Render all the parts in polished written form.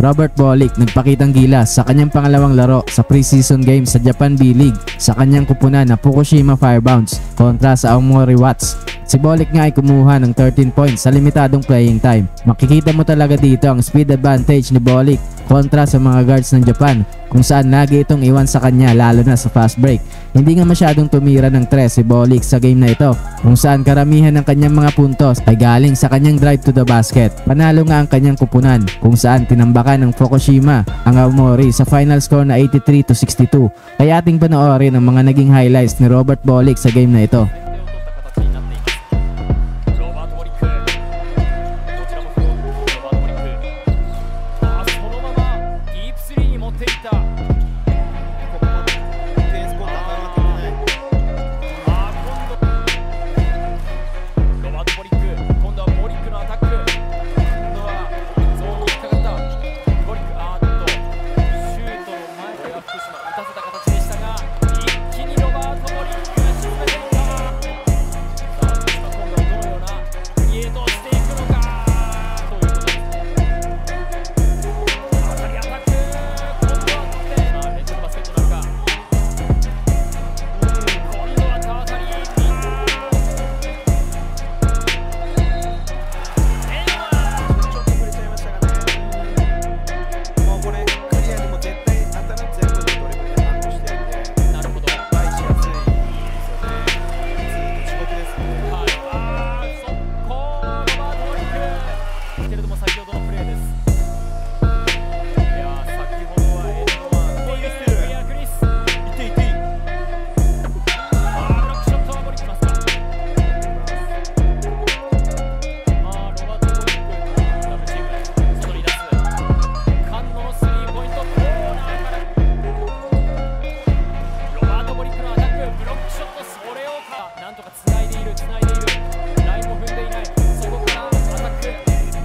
Robert Bolick nagpakitang gilas sa kanyang pangalawang laro sa preseason game sa Japan B-League sa kanyang kupunan na Fukushima Firebounds kontra sa Aomori Watts. Si Bolick nga ay kumuha ng 13 points sa limitadong playing time. Makikita mo talaga dito ang speed advantage ni Bolick kontra sa mga guards ng Japan kung saan lagi itong iwan sa kanya lalo na sa fast break. Hindi nga masyadong tumira ng 3 si Bolick sa game na ito kung saan karamihan ng kanyang mga puntos ay galing sa kanyang drive to the basket. Panalo nga ang kanyang kupunan kung saan tinambakan ng Fukushima ang Aomori sa final score na 83-62. Kaya ating panoorin ang mga naging highlights ni Robert Bolick sa game na ito.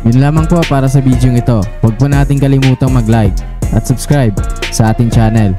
Yun lamang po para sa video ito. Huwag po nating kalimutang mag-like at subscribe sa ating channel.